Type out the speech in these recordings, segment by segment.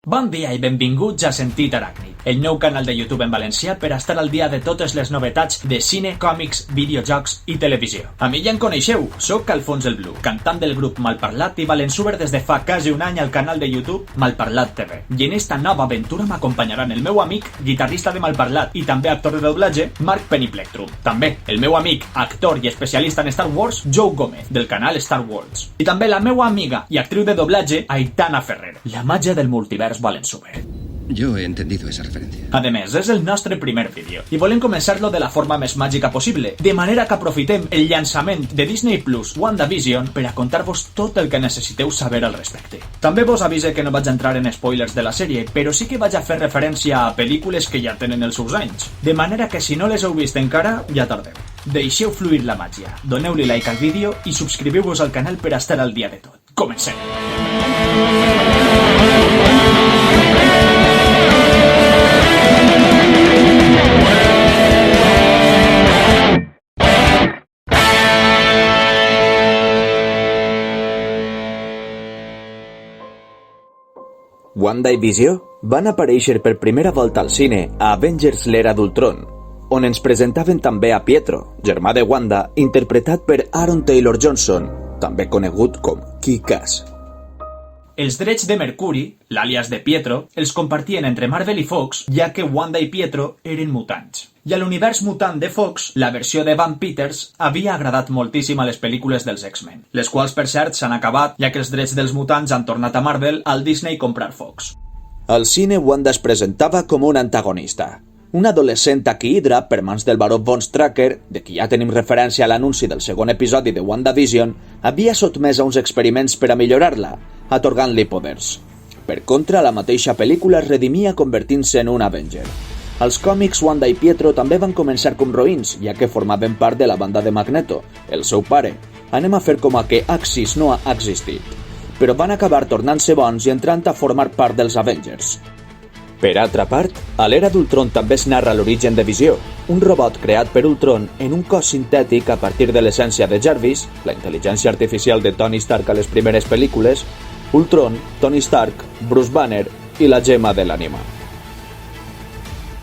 Bon dia i benvinguts a Sentit Aràcnid, el nou canal de YouTube en valencià per estar al dia de totes les novetats de cine, còmics, videojocs i televisió. A mi ja em coneixeu, soc Alfons el Blu, cantant del grup Malparlat i valençuber des de fa quasi un any al canal de YouTube Malparlat TV. I en esta nova aventura m'acompanyaran el meu amic, guitarrista de Malparlat i també actor de doblatge, Marc Peniplectrum. També el meu amic, actor i especialista en Star Wars, Joe Gómez, del canal Star Wars. I també la meua amiga i actriu de doblatge, Aitana Ferrer, la màgia del multivers valençuber. Yo he entendido esa referencia. Además, és el nostre primer vídeo i volem començar-lo de la forma més màgica possible, de manera que aprofitem el llançament de Disney Plus WandaVision per a contar-vos tot el que necessiteu saber al respecte. També vos avise que no vaig entrar en spoilers de la sèrie, però sí que vaig a fer referència a pel·lícules que ja tenen els seus anys, de manera que si no les heu vist encara, ja tardeu. Deixeu fluir la màgia, doneu-li like al vídeo i subscriviu-vos al canal per estar al dia de tot. Comencem! Wanda i Visió van aparèixer per primera volta al cine a Avengers l'Era d'Ultron, on ens presentaven també a Pietro, germà de Wanda, interpretat per Aaron Taylor Johnson, també conegut com Kick-Ass. Els drets de Mercuri, l'àlies de Pietro, els compartien entre Marvel i Fox, ja que Wanda i Pietro eren mutants. I a l'univers mutant de Fox, la versió de Van Peters havia agradat moltíssim a les pel·lícules dels X-Men, les quals, per cert, s'han acabat, ja que els drets dels mutants han tornat a Marvel al Disney comprar Fox. Al cine, Wanda es presentava com un antagonista. Un adolescent taquihidra per mans del baró Von Strucker, de qui ja tenim referència a l'anunci del segon episodi de WandaVision, havia sotmès a uns experiments per a millorar-la, atorgant-li poders. Per contra, la mateixa pel·lícula es redimia convertint-se en un Avenger. Als còmics, Wanda i Pietro també van començar com roïns, ja que formaven part de la banda de Magneto, el seu pare. Anem a fer com a que Axis no ha existit. Però van acabar tornant-se bons i entrant a formar part dels Avengers. Per altra part, a l'Era d'Ultron també es narra l'origen de Visió, un robot creat per Ultron en un cos sintètic a partir de l'essència de Jarvis, la intel·ligència artificial de Tony Stark a les primeres pel·lícules, Ultron, Tony Stark, Bruce Banner i la gemma de l'ànima.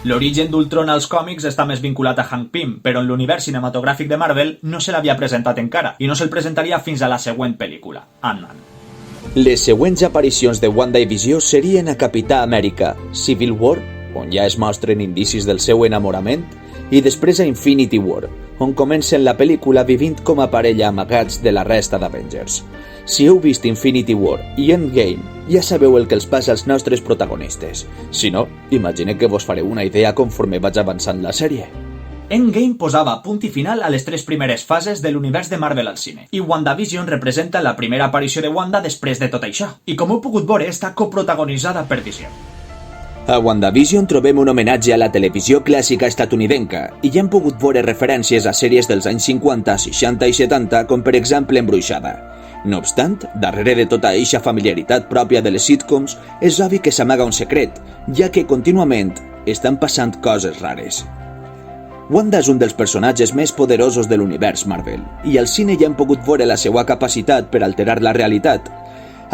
L'origen d'Ultron als còmics està més vinculat a Hank Pym, però en l'univers cinematogràfic de Marvel no se l'havia presentat encara, i no se'l presentaria fins a la següent pel·lícula, Ant-Man. Les següents aparicions de Wanda i Visió serien a Capità Amèrica, Civil War, on ja es mostren indicis del seu enamorament, i després a Infinity War, on comencen la pel·lícula vivint com a parella amagats de la resta d'Avengers. Si heu vist Infinity War i Endgame, ja sabeu el que els passa als nostres protagonistes. Si no, imagine que vos fareu una idea conforme vaig avançant la sèrie. Endgame posava punt i final a les tres primeres fases de l'univers de Marvel al cine, i WandaVision representa la primera aparició de Wanda després de tot això, i com heu pogut veure, està coprotagonitzada per Visió. A WandaVision trobem un homenatge a la televisió clàssica estatunidenca i ja hem pogut veure referències a sèries dels anys 50, 60 i 70, com per exemple Embruixada. No obstant, darrere de tota eixa familiaritat pròpia de les sitcoms, és obvi que s'amaga un secret, ja que contínuament estan passant coses rares. Wanda és un dels personatges més poderosos de l'univers Marvel, i al cine ja hem pogut veure la seva capacitat per alterar la realitat.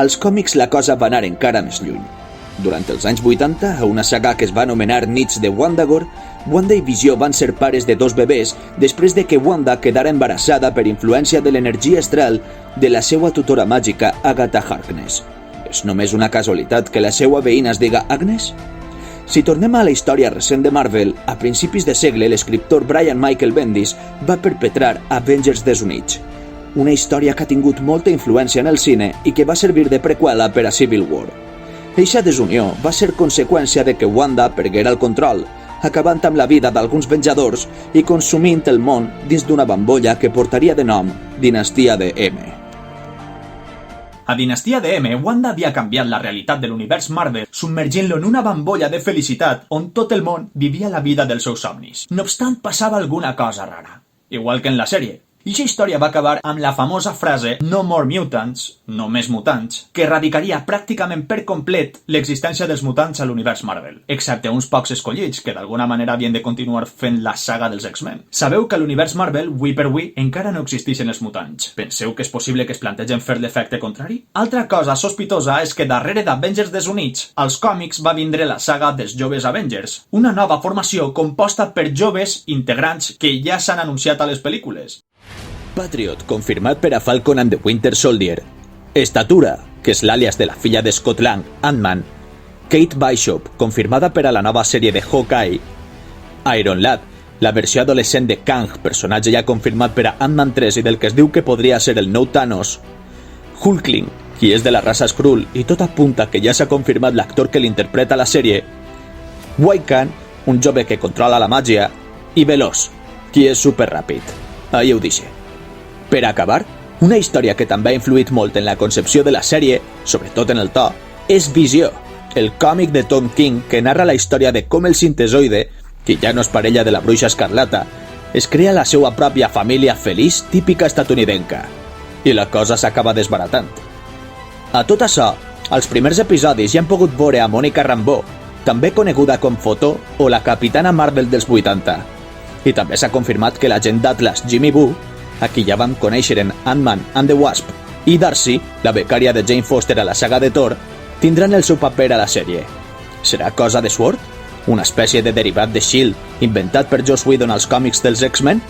Als còmics la cosa va anar encara més lluny. Durant els anys 80, a una saga que es va anomenar Nits de Wandagore, Wanda i Visió van ser pares de dos bebès després de que Wanda quedara embarassada per influència de l'energia astral de la seva tutora màgica Agatha Harkness. És només una casualitat que la seva veïna es diga Agnes? Si tornem a la història recent de Marvel, a principis de segle l'escriptor Brian Michael Bendis va perpetrar Avengers Desunits, una història que ha tingut molta influència en el cine i que va servir de preqüela per a Civil War. Eixa desunió va ser conseqüència de que Wanda perguera el control, acabant amb la vida d'alguns venjadors i consumint el món dins d'una bambolla que portaria de nom Dinastia de M. A Dinastia de M, Wanda havia canviat la realitat de l'univers Marvel, submergint-lo en una bambolla de felicitat on tot el món vivia la vida dels seus somnis. No obstant, passava alguna cosa rara. Igual que en la sèrie. I aquesta història va acabar amb la famosa frase "No more mutants", no més mutants, que erradicaria pràcticament per complet l'existència dels mutants a l'univers Marvel, excepte uns pocs escollits que d'alguna manera havien de continuar fent la saga dels X-Men. Sabeu que a l'univers Marvel, avui per avui, encara no existeixen els mutants. Penseu que és possible que es plantegen fer l'efecte contrari? Altra cosa sospitosa és que darrere d'Avengers Desunits, als còmics va vindre la saga dels Joves Avengers, una nova formació composta per joves integrants que ja s'han anunciat a les pel·lícules. Patriot, confirmat per a Falcon and the Winter Soldier. Estatura, que és l'àlies de la filla de Scott Lang, Ant-Man. Kate Bishop, confirmada per a la nova sèrie de Hawkeye. Iron Lad, la versió adolescent de Kang, personatge ja confirmat per a Ant-Man 3 i del que es diu que podria ser el nou Thanos. Hulkling, qui és de la raça Skrull i tot apunta que ja s'ha confirmat l'actor que l'interpreta a la sèrie. Wiccan, un jove que controla la màgia. I Veloç, qui és superràpid. Ahí ho deixe. Per acabar, una història que també ha influït molt en la concepció de la sèrie, sobretot en el to, és Visió, el còmic de Tom King que narra la història de com el Sintesoide, que ja no és parella de la Bruixa Escarlata, es crea la seva pròpia família feliç típica estatunidenca. I la cosa s'acaba desbaratant. A tot això, als primers episodis ja han pogut veure a Mònica Rambeau, també coneguda com Fotó o la Capitana Marvel dels 80. I també s'ha confirmat que l'agent d'Atlas Jimmy Woo, a qui ja vam conèixer en Ant-Man and the Wasp, i Darcy, la becària de Jane Foster a la saga de Thor, tindran el seu paper a la sèrie. Serà cosa de Sword? Una espècie de derivat de S.H.I.E.L.D. inventat per Joss Whedon als còmics dels X-Men?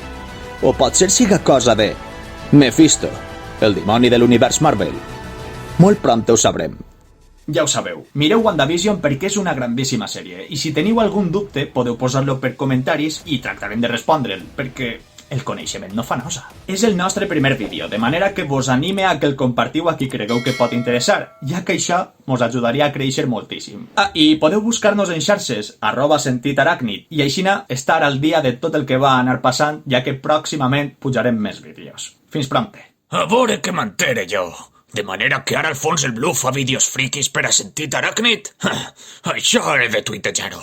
O potser siga cosa de Mephisto, el dimoni de l'univers Marvel? Molt prompte ho sabrem. Ja ho sabeu, mireu WandaVision perquè és una grandíssima sèrie, i si teniu algun dubte podeu posar-lo per comentaris i tractarem de respondre'l, perquè el coneixement no fa nosa. És el nostre primer vídeo, de manera que vos anime a que el compartiu a qui cregueu que pot interessar, ja que això mos ajudaria a créixer moltíssim. I podeu buscar-nos en xarxes, @sentitaràcnid, i aixina estar al dia de tot el que va anar passant, ja que pròximament pujarem més vídeos. Fins prompte. A veure que m'entere jo. De manera que ara Alfons el Blu fa vídeos friquis per a Sentit Aràcnid? Això he de tuitejar-ho.